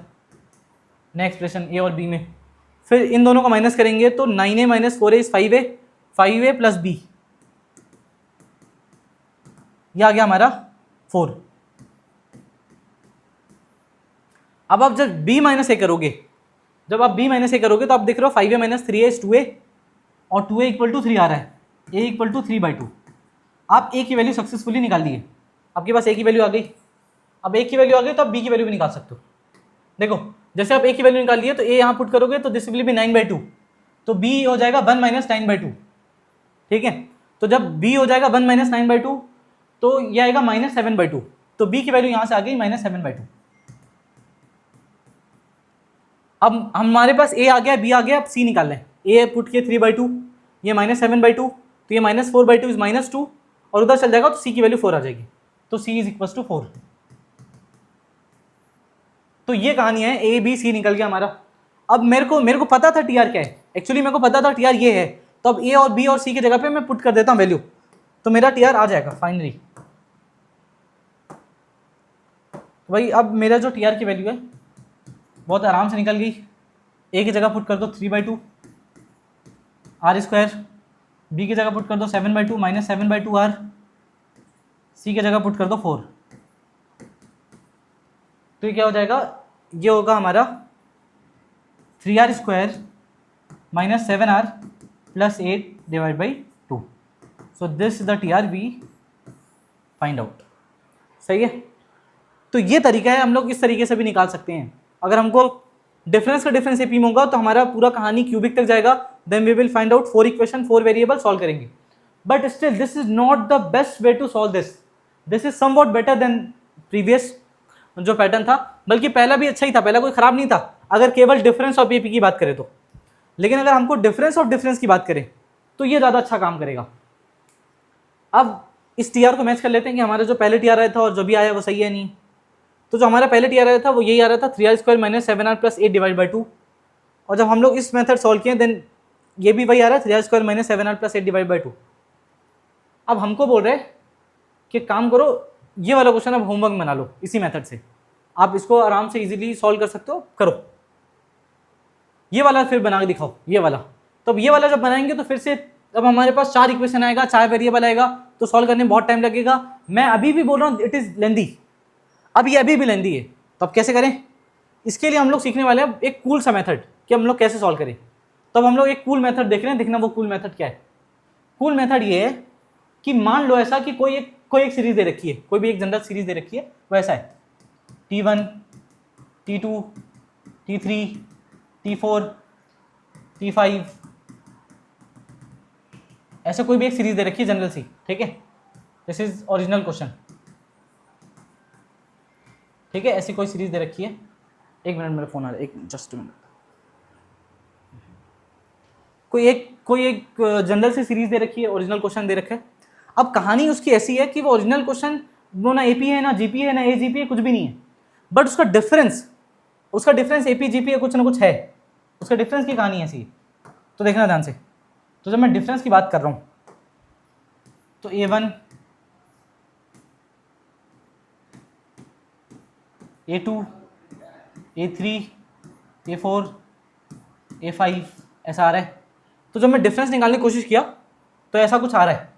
नया एक्सप्रेशन A और B में। फिर इन दोनों को माइनस करेंगे तो 9A minus 4A is 5A, 5A plus B, ये आ गया हमारा 4। अब आप जब B माइनस ए करोगे, जब आप B माइनस ए करोगे तो आप देख रहे हो 5A minus 3A is 2A और 2A इक्वल टू 3 आ रहा है, A इक्वल टू 3/2। आप A की वैल्यू सक्सेसफुली निकाल ली है, आपके पास A की वैल्यू आ गई। अब A की वैल्यू आ गई तो आप B की वैल्यू भी निकाल सकते हो। देखो जैसे आप A की वैल्यू निकाल लिए तो A यहाँ पुट करोगे तो दिस विल बी 9/2, तो B हो जाएगा 1 माइनस 9/2। ठीक है, तो जब B हो जाएगा 1 माइनस 9/2 तो ये आएगा माइनस 7/2। तो B की वैल्यू यहाँ से आ गई माइनस 7/2। अब हमारे पास A आ गया, B आ गया, अब C निकाल लें। A पुट किए 3/2, ये माइनस 7/2, तो ये माइनस 4/2 इज माइनस 2 और उधर चल जाएगा तो C की वैल्यू 4 आ जाएगी, तो C इज इक्वल टू 4। तो ये कहानी है, A B C निकल गया हमारा। अब मेरे को पता था टीआर क्या है, एक्चुअली मेरे को पता था टीआर ये है, तो अब A और B और C की जगह पे मैं पुट कर देता हूँ वैल्यू, तो मेरा टीआर आ जाएगा फाइनली। तो भाई अब मेरा जो टीआर की वैल्यू है बहुत आराम से निकल गई। A की जगह पुट कर दो 3/2 R स्क्वायर, B की जगह पुट कर दो 7/2 माइनस 7/2 R, C की जगह पुट कर दो 4। तो ये क्या हो जाएगा, ये होगा हमारा 3R square minus 7R plus 8/2। So this is the TR we find out. सही है, तो ये तरीका है, हम लोग इस तरीके से भी निकाल सकते हैं। अगर हमको डिफरेंस का डिफरेंस एपी में होगा तो हमारा पूरा कहानी क्यूबिक तक जाएगा, then we will find out 4 equation 4 variable solve करेंगे। But still this is not the best way to solve this, this is somewhat better than previous जो पैटर्न था, बल्कि पहला भी अच्छा ही था, पहला कोई खराब नहीं था अगर केवल डिफरेंस ऑफ एपी की बात करें तो। लेकिन अगर हमको डिफरेंस ऑफ डिफरेंस की बात करें तो ये ज़्यादा अच्छा काम करेगा। अब इस टीआर को मैच कर लेते हैं कि हमारा जो पहले टीआर आया था और जो भी आया वो सही है नहीं। तो जो हमारा पहले टीआर आया था वो यही आ रहा था 3R square minus 7R plus 8/2, और जब हम लोग इस मेथड सॉल्व किए देन ये भी वही आ रहा है 3R square minus 7R plus 8/2। अब हमको बोल रहे हैं कि काम करो, ये वाला क्वेश्चन अब होमवर्क बना लो इसी मेथड से, आप इसको आराम से इजीली सॉल्व कर सकते हो, करो। ये वाला फिर बना के दिखाओ, ये वाला। तो अब ये वाला जब बनाएंगे तो फिर से अब हमारे पास 4 इक्वेशन आएगा, 4 वेरिएबल आएगा, तो सॉल्व करने में बहुत टाइम लगेगा। मैं अभी भी बोल रहा हूँ इट इज़ लेंदी, अब ये अभी भी लेंदी है। तो अब कैसे करें, इसके लिए हम लोग सीखने वाले हैं एक कूल सा मेथड कि हम लोग कैसे सॉल्व करें। तो अब हम लोग एक कूल मेथड देख रहे हैं, देखना वो कूल मेथड क्या है। कूल मेथड ये है कि मान लो ऐसा कि कोई एक सीरीज दे रखी है, कोई भी एक जनरल सीरीज दे रखी है, वो ऐसा है T1 T2 T3 T4 T5, ऐसे कोई भी एक सीरीज दे रखी है जनरल सी, ठीक है। दिस इज ओरिजिनल क्वेश्चन, ठीक है। ऐसी कोई सीरीज दे रखी है, एक मिनट मेरा फोन आ रहा है, एक जस्ट मिनट। कोई एक जनरल सी सीरीज दे रखी है, ओरिजिनल क्वेश्चन दे रखा है। अब कहानी उसकी ऐसी है कि वो ओरिजिनल क्वेश्चन वो ना एपी है ना जीपी है ना एजीपी है, कुछ भी नहीं है, बट उसका डिफरेंस एपी जीपी है, कुछ ना कुछ है, उसका डिफरेंस की कहानी ऐसी है। तो देखना ध्यान से, तो जब मैं डिफरेंस की बात कर रहा हूँ तो A1 A2 A3 A4 A5 ऐसा आ रहा है। तो जब मैं डिफरेंस निकालने की कोशिश किया तो ऐसा कुछ आ रहा है,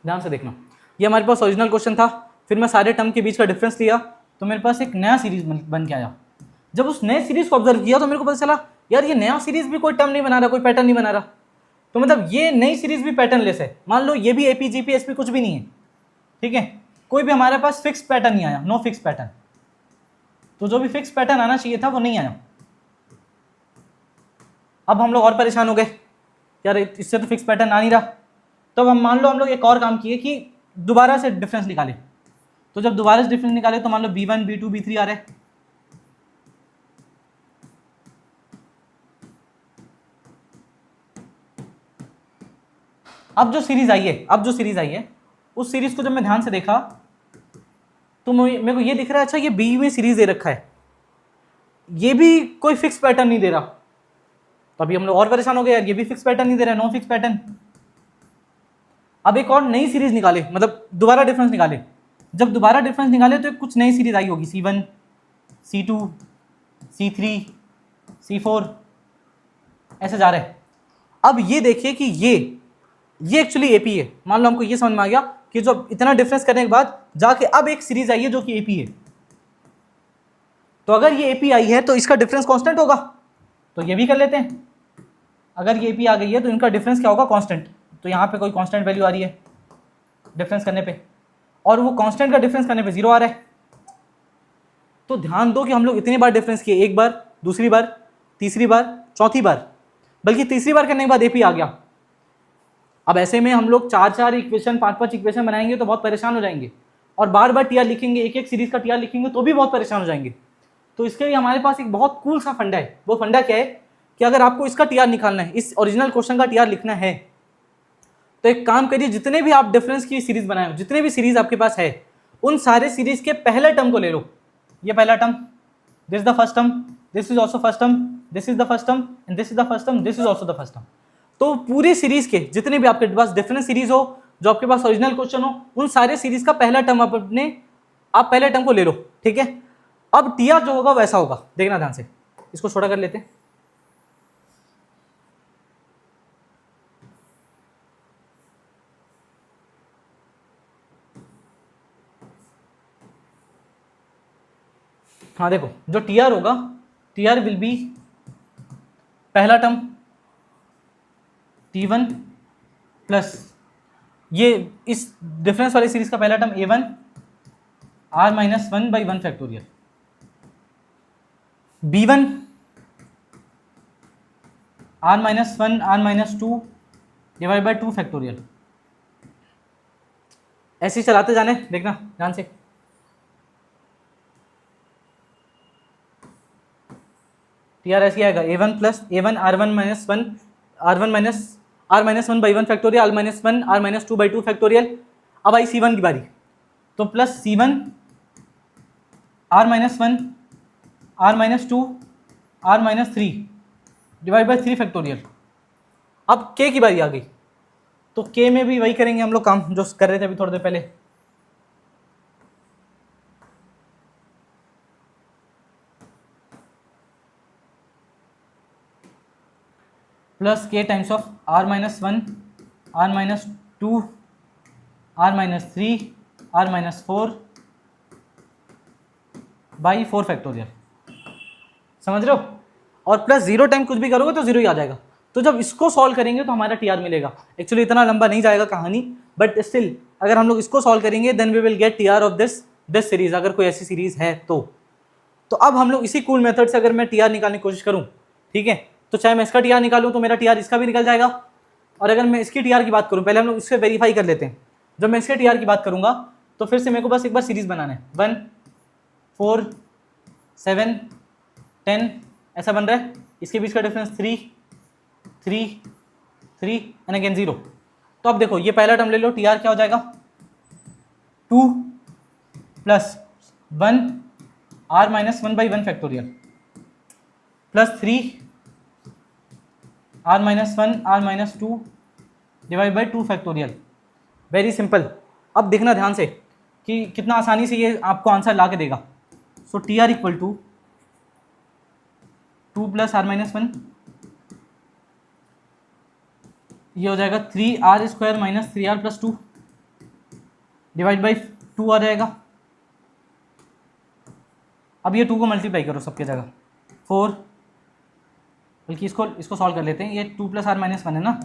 ध्यान से देखना। ये हमारे पास ओरिजिनल क्वेश्चन था, फिर मैं सारे टर्म के बीच का डिफरेंस लिया तो मेरे पास एक नया सीरीज बन के आया। जब उस नए सीरीज को ऑब्जर्व किया तो मेरे को पता चला यार ये नया सीरीज भी कोई टर्म नहीं बना रहा, कोई पैटर्न नहीं बना रहा। तो मतलब ये नई सीरीज भी पैटर्न लेस है। मान लो ये भी एपी जीपी एसपी कुछ भी नहीं है, ठीक है, कोई भी हमारे पास फिक्स पैटर्न नहीं आया, नो फिक्स पैटर्न। तो जो भी फिक्स पैटर्न आना चाहिए था वो नहीं आया। अब हम लोग और परेशान हो गए, यार इससे तो फिक्स पैटर्न आ नहीं रहा। तो अब हम मान लो हम लोग एक और काम किए कि दोबारा से डिफरेंस निकाले। तो जब दोबारा से डिफरेंस निकाले तो मान लो B1 B2 B3 आ रहे हैं। अब जो सीरीज आई है उस सीरीज को जब मैं ध्यान से देखा तो मेरे को ये दिख रहा है, अच्छा ये बी में सीरीज दे रखा है, ये भी कोई फिक्स पैटर्न नहीं दे रहा। तो अभी हम लोग और परेशान हो गए, यार ये भी फिक्स पैटर्न नहीं दे रहा है, नो फिक्स पैटर्न। अब एक और नई सीरीज निकाले, मतलब दोबारा डिफरेंस निकाले। जब दोबारा डिफरेंस निकाले तो कुछ नई सीरीज आई होगी, C1 C2 C3 C4 ऐसे जा रहे हैं। अब ये देखिए कि ये एक्चुअली एपी है। मान लो हमको ये समझ में आ गया कि जो इतना डिफरेंस करने के बाद जाके अब एक सीरीज आई है जो कि एपी है। तो अगर ये एपी आई है तो इसका डिफरेंस कांस्टेंट होगा, तो ये भी कर लेते हैं। अगर ये एपी आ गई है तो इनका डिफरेंस क्या होगा, कांस्टेंट। तो यहाँ पे कोई कांस्टेंट वैल्यू आ रही है डिफरेंस करने पे, और वो कांस्टेंट का डिफरेंस करने पे 0 आ रहा है। तो ध्यान दो कि हम लोग इतनी बार डिफरेंस किए, एक बार, दूसरी बार, तीसरी बार, चौथी बार, बल्कि तीसरी बार करने के बाद एपी आ गया। अब ऐसे में हम लोग 4 इक्वेशन 5 इक्वेशन बनाएंगे तो बहुत परेशान हो जाएंगे, और बार बार टीआर लिखेंगे, एक सीरीज का टीआर लिखेंगे तो भी बहुत परेशान हो जाएंगे। तो इसके लिए हमारे पास एक बहुत कूल सा फंडा है। वो फंडा क्या है कि अगर आपको इसका टीआर निकालना है, इस ओरिजिनल क्वेश्चन का टीआर लिखना है, तो एक काम करिए, जितने भी आप डिफरेंस की सीरीज बनाए हो, जितने भी सीरीज आपके पास है, उन सारे सीरीज के पहले टर्म को ले लो। ये पहला term, this is the first term, this is also first term, this is the first term, and this is the first term, this is also the first term. तो पूरी सीरीज के जितने भी आपके पास डिफरेंस सीरीज हो, जो आपके पास original question हो, उन सारे सीरीज का पहला टर्म आप पहले टर्म को ले लो, ठीक है। अब टीआर जो होगा वैसा होगा, देखना ध्यान से। इसको छोटा कर लेते हैं। हाँ देखो, जो टीआर होगा, टीआर विल बी पहला टर्म T1 प्लस ये इस डिफरेंस वाली सीरीज का पहला term A1 R-1/1 factorial, B1 R-1 R-2 divide by 2 factorial. ऐसे ही चलाते जाने, देखना ध्यान से। टीआर ऐसे आएगा A1 plus A1 R-1 R-1/1 factorial R-1 R-2/2 factorial. अब आई C1 की बारी, तो plus C1 R-1 R-2 R-3 divide by 3 factorial. अब K की बारी आ गई, तो K में भी वही करेंगे हम लोग काम जो कर रहे थे अभी थोड़ी देर पहले। Plus K times of R-1 R-2 R-3 R-4 by 4 factorial, समझ रहे हो। और प्लस 0 टाइम कुछ भी करोगे तो 0 ही आ जाएगा। तो जब इसको सॉल्व करेंगे तो हमारा टीआर मिलेगा। एक्चुअली इतना लंबा नहीं जाएगा कहानी, बट स्टिल अगर हम लोग इसको सॉल्व करेंगे then we will get TR of this series, अगर कोई ऐसी सीरीज है तो अब हम लोग इसी कूल मेथड से अगर मैं टीआर निकालने की कोशिश करूं, ठीक है, तो चाहे मैं इसका टीआर निकालूं तो मेरा टीआर इसका भी निकल जाएगा। और अगर मैं इसकी टीआर की बात करूं, पहले हम लोग इससे वेरीफाई कर लेते हैं। जब मैं इसके टीआर की बात करूंगा तो फिर से मेरे को बस एक बार सीरीज बनाना है, 1 4 7 10 ऐसा बन रहा है। इसके बीच का डिफरेंस 3 3 3 एंड अगेन 0। तो अब देखो ये पहला टर्म ले लो, टीआर क्या हो जाएगा 2 plus 1 R-1/1 factorial plus 3 R-1 R-2 divide by 2 factorial. Very simple. अब देखना ध्यान से कि कितना आसानी से ये आपको आंसर ला के देगा। So T R equal to 2 plus R minus 1, ये हो जाएगा 3r square minus 3r plus 2 divide by 2 आ जाएगा। अब ये 2 को मल्टीप्लाई करो सबके जगह 4, बल्कि इसको सॉल्व कर लेते हैं। ये 2 प्लस आर माइनस 1 है ना,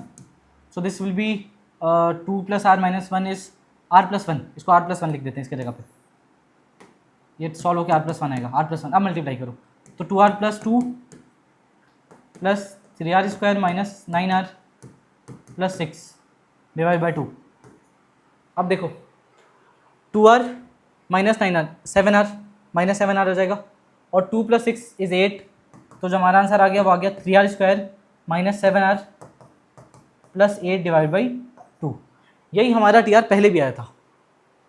so this will be 2 plus R minus 1 is R plus 1, इसको आर प्लस 1 लिख देते हैं इसके जगह पे। ये सॉल्व होकर आर प्लस 1 आएगा, आर प्लस 1। अब मल्टीप्लाई करो तो 2r plus 2 plus 3r square minus 9r plus 6 divide by 2। अब देखो 2r minus 9r 7r minus 7r हो जाएगा, और 2 प्लस 6 इज 8, तो जो हमारा आंसर आ गया वो आ गया 3r square minus 7r plus 8 divide by 2। यही हमारा टी आर पहले भी आया था,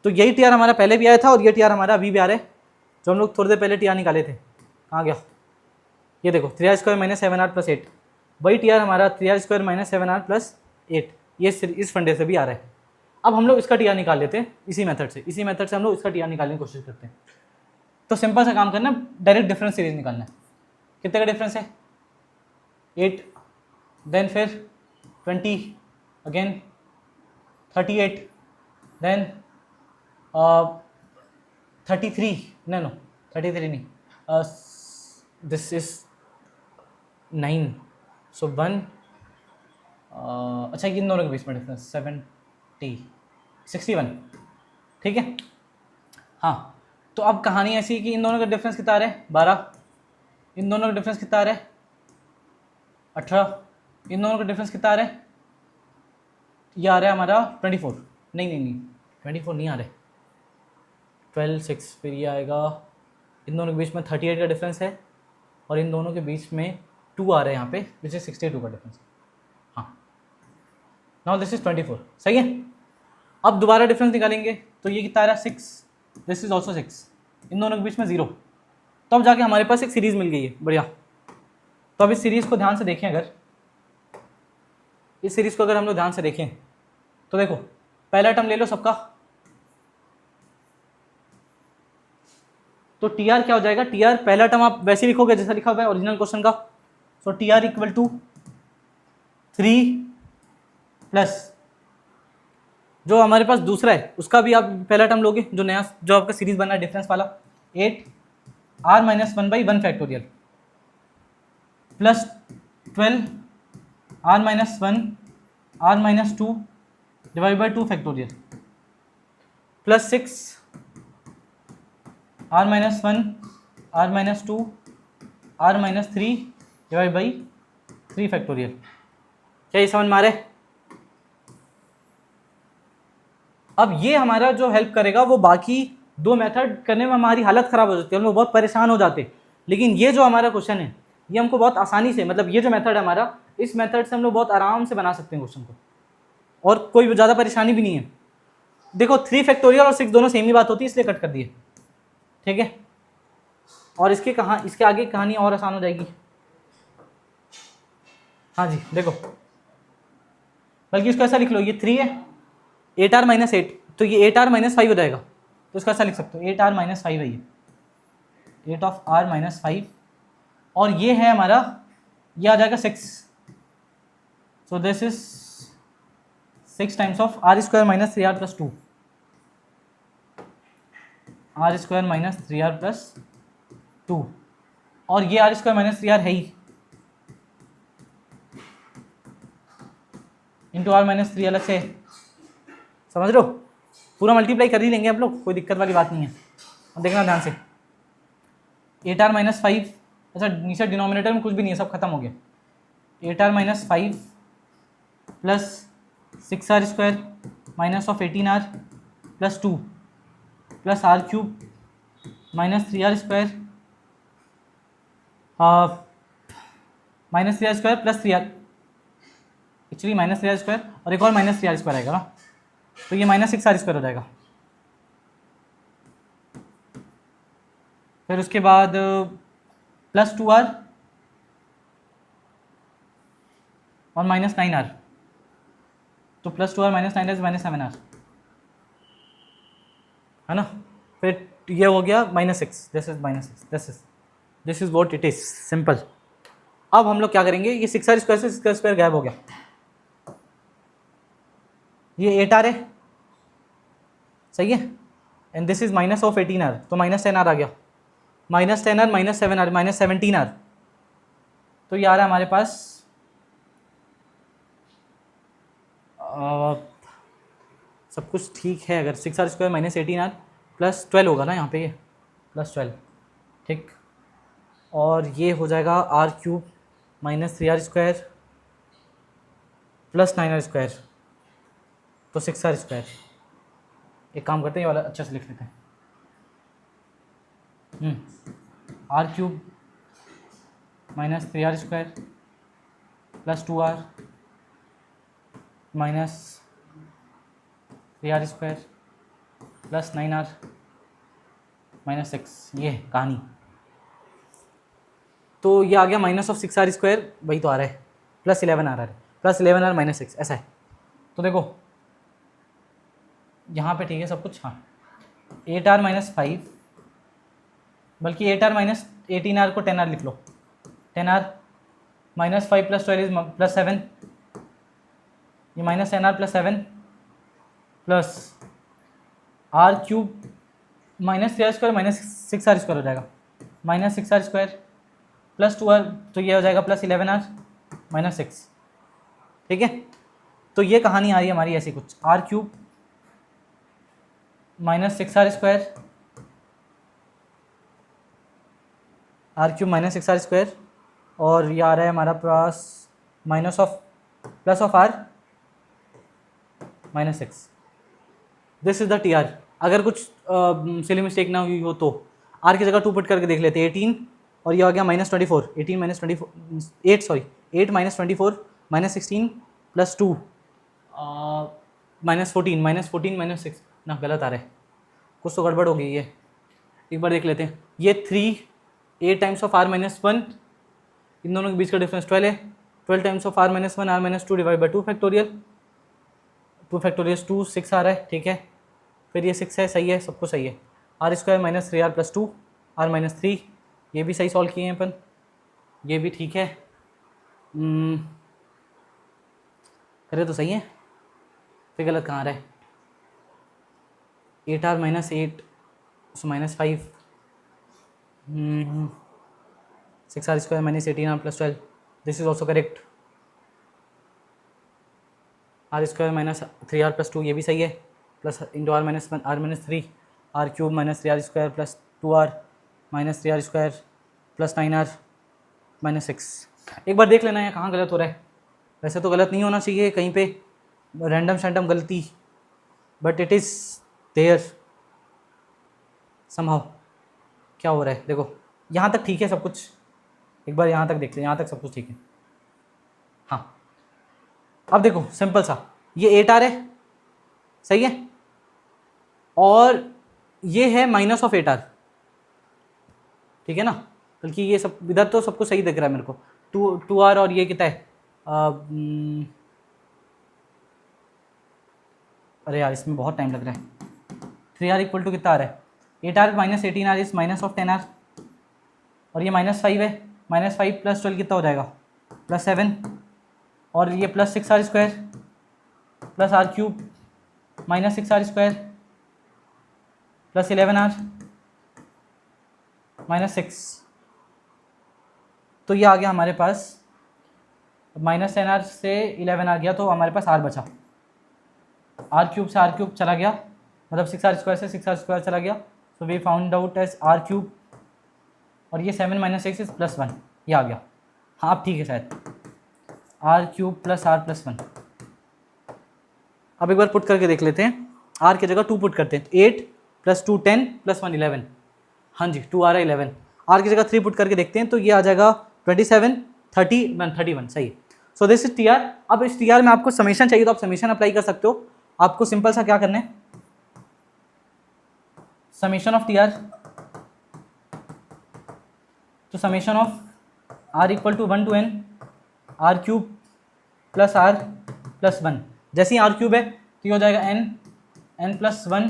तो यही टी आर हमारा पहले भी आया था और ये टी आर हमारा अभी भी आ रहा है, जो हम लोग थोड़ी देर पहले टी आर निकाले थे। कहाँ गया? ये देखो 3r square minus 7r plus 8, वही टी आर हमारा 3r square minus 7r plus 8, ये इस फंडे से भी आ रहा है। अब हम लोग इसका टी आर निकाल लेते हैं इसी मेथड से हम लोग इसका टी आर निकालने की कोशिश करते हैं। तो सिंपल सा काम करना, डायरेक्ट डिफरेंस सीरीज निकालना है। कितने का डिफरेंस है? 8, देन फिर 20, अगेन 38, देन 33, no 33 नहीं, दिस इज 9, सो 1, अच्छा इन दोनों के बीच में डिफरेंस 61, ठीक है। हाँ, तो अब कहानी ऐसी है कि इन दोनों का डिफरेंस कितना आ रहा है? 12, इन दोनों का डिफरेंस कितना आ रहा है? 18, इन दोनों का डिफरेंस कितना आ रहा है? ये आ रहा है हमारा 24, नहीं 24 नहीं आ रहा है, 12, 6, फिर ये आएगा, इन दोनों के बीच में 38 का डिफरेंस है, और इन दोनों के बीच में 2 आ रहा है यहाँ पे, विच इज 62 का डिफरेंस। हाँ, नाउ दिस इज 24, सही है। अब दोबारा डिफरेंस निकालेंगे तो ये कितना आ रहा है? 6, दिस इज ऑल्सो 6, इन दोनों के बीच में 0, तो अब जाके हमारे पास एक सीरीज मिल गई है, बढ़िया। तो अब इस सीरीज को ध्यान से देखें, अगर इस सीरीज को अगर हम लोग ध्यान से देखें तो देखो, पहला टर्म ले लो सबका, तो टी आर क्या हो जाएगा? टी आर पहला टर्म आप वैसे लिखोगे जैसा लिखा हुआ है ओरिजिनल क्वेश्चन का। So T R equal to 3 plus जो हमारे पास दूसरा है उसका भी आप पहला टर्म लोगे, जो नया जो आपका सीरीज बना है डिफरेंस वाला, 8 r minus 1/1 factorial plus 12 r minus 1 r minus 2 divide by 2 factorial plus 6 r minus 1 r minus 2 r minus 3 divide by 3 factorial. क्या ये समझ में आ रहा है? अब ये हमारा जो हेल्प करेगा वो बाकी दो मेथड करने में हमारी हालत ख़राब हो जाती है, हम लोग बहुत परेशान हो जाते, लेकिन ये जो हमारा क्वेश्चन है ये हमको बहुत आसानी से, मतलब ये जो मेथड है हमारा, इस मेथड से हम लोग बहुत आराम से बना सकते हैं क्वेश्चन को, और कोई ज़्यादा परेशानी भी नहीं है। देखो 3 फैक्टोरियल और 6 दोनों सेम ही बात होती है, इसलिए कट कर दिए, ठीक है। और इसके आगे कहानी और आसान हो जाएगी। हाँ जी, देखो, बल्कि इसको ऐसा लिख लो, ये 3 है, 8r माइनस 8, तो ये 8r माइनस 5 हो जाएगा, तो इसका ऐसा लिख सकते हो 8r माइनस 5 है ये, 8 ऑफ r माइनस 5, और ये है हमारा, ये आ जाएगा 6, सो this is 6 times of r square minus 3r plus 2, r square minus 3r plus 2, और ये r स्क्वायर माइनस 3r है ही, इंटू r माइनस 3 अलग से, समझ लो, पूरा मल्टीप्लाई कर ही लेंगे हम लोग, कोई दिक्कत वाली बात नहीं है। अब देखना ध्यान से, 8r माइनस 5, अच्छा नीचे डिनोमिनेटर में कुछ भी नहीं है, सब खत्म हो गया, 8r minus 5 plus 6r square minus of 18r plus 2 plus r cube minus 3r square minus 3r square plus 3r, actually minus 3r square और एक और माइनस 3r स्क्वायर आएगा ना, तो ये माइनस 6r स्क्वायर हो जाएगा। फिर उसके बाद प्लस 2r और माइनस 9r, तो +2r माइनस 9r -7r है ना। फिर ये हो गया -6, this is -6, this is what it is, simple. अब हम लोग क्या करेंगे, ये 6r स्क्वायर से 6r स्क्वायर गायब हो गया, ये 8r है, सही है, and this is minus of 18r, तो -10r आ गया, -10r -7r -17r, तो ये आ रहा है हमारे पास सब कुछ ठीक है। अगर 6r स्क्वायर -18r +12 होगा ना यहाँ पे, ये +12, ठीक, और ये हो जाएगा r³ -3r square +9r square, तो 6r स्क्वायर। एक काम करते हैं, ये वाला अच्छे से लिख लेते हैं, r³ -3r square +2r -3r square +9r -6, ये है कहानी। तो ये आ गया -6r स्क्वायर, वही तो आ रहा है, +11 आ रहा है, +11r -6 ऐसा है। तो देखो यहाँ पे ठीक है सब कुछ, हाँ 8r -5, बल्कि 8r -18r को 10r लिख लो, 10r -5 + 12 +7, ये -10r +7 plus r³ -3r square -6r square हो जाएगा, -6r स्क्वायर +2r, तो ये हो जाएगा +11r -6, ठीक है। तो ये कहानी आ रही है हमारी ऐसी कुछ, r³ -6r square, r³ -6r square, और ये आ रहा है हमारा पास +r -6, this is the T R. अगर कुछ सिली मिस्टेक ना हुई हो तो r की जगह 2 पुट करके देख लेते हैं, 18 और ये आ गया -24, 18 -24 8 सॉरी 8 -24 -16 +2 -14 -6 ना, गलत आ रहा है, कुछ तो गड़बड़ हो गई है, एक बार देख लेते हैं। ये 3 8 टाइम्स ऑफ r -1, इन दोनों के बीच का डिफरेंस 12 है, 12 times of r -1 r -2 divide by 2 factorial 2 6 आ रहा है, ठीक है। फिर ये 6 है, सही है, सब कुछ सही है। r² -3r +2 r -3, ये भी सही सॉल्व किए हैं अपन, ये भी ठीक है, करे तो सही है, फिर गलत कहाँ आ रहा है, 8r -8 -5 6r² -18r +12, this is also correct, r² -3r +2, ये भी सही है, plus into r -3 r³ -3r square +2r -3r square +9r -6। एक बार देख लेना है कहाँ गलत हो रहा है, वैसे तो गलत नहीं होना चाहिए कहीं पे रैंडम शैंडम गलती, but it is there somehow. क्या हो रहा है देखो, यहाँ तक ठीक है सब कुछ, एक बार यहाँ तक देख ले, यहाँ तक सब कुछ ठीक है, हाँ। अब देखो सिंपल सा, ये 8r है, सही है, और ये है -8r, ठीक है ना, बल्कि ये सब इधर तो सब कुछ सही दिख रहा है मेरे को, 2r और ये कितना है, अरे यार इसमें बहुत टाइम लग रहा है, 3r इक्वल टू कितना आ रहा है, 8r -18r इज -10r, और ये -5 है, -5 + 12 कितना हो जाएगा, +7, और ये +6r square plus r³ -6r square +11r -6, तो ये आ गया हमारे पास -10r से 11 आ गया, तो हमारे पास r बचा, r³ से r³ चला गया, मतलब 6r स्क्वायर से 6r स्क्वायर चला गया, so we found out as r³, और ये 7 - 6 इज +1, ये आ गया, हाँ अब ठीक है शायद, r³ + r +1। अब एक बार पुट करके देख लेते हैं, r की जगह 2 पुट करते हैं, 8 + 2 10 + 1 11, हाँ जी 2 आ रहा है 11, r की जगह 3 पुट करके देखते हैं, तो ये आ जाएगा 27 31, सही है। सो दिस इज टी आर। अब इस टी आर में आपको समेशन चाहिए तो आप समेशन अप्लाई कर सकते हो, आपको सिंपल सा क्या करना है, समेशन ऑफ टी आर, तो summation of r = 1 to n r³ + r + 1, जैसे ही आर क्यूब है तो ये हो जाएगा n प्लस 1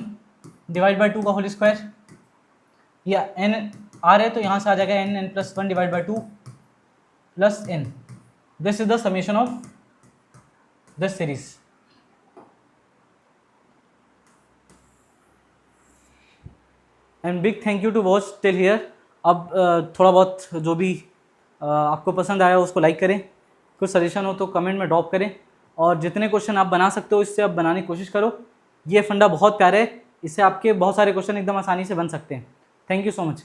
डिवाइड बाई 2 का होल स्क्वायर, या n आर है तो यहाँ से आ जाएगा n plus 1 divide by 2 plus n. This is the summation of this series. And big thank you to watch till here. अब थोड़ा बहुत जो भी आपको पसंद आया उसको लाइक करें, कुछ सजेशन हो तो कमेंट में ड्रॉप करें, और जितने क्वेश्चन आप बना सकते हो इससे आप बनाने की कोशिश करो. ये फंडा बहुत प्यारा है, इससे आपके बहुत सारे क्वेश्चन एकदम आसानी से बन सकते हैं. Thank you so much.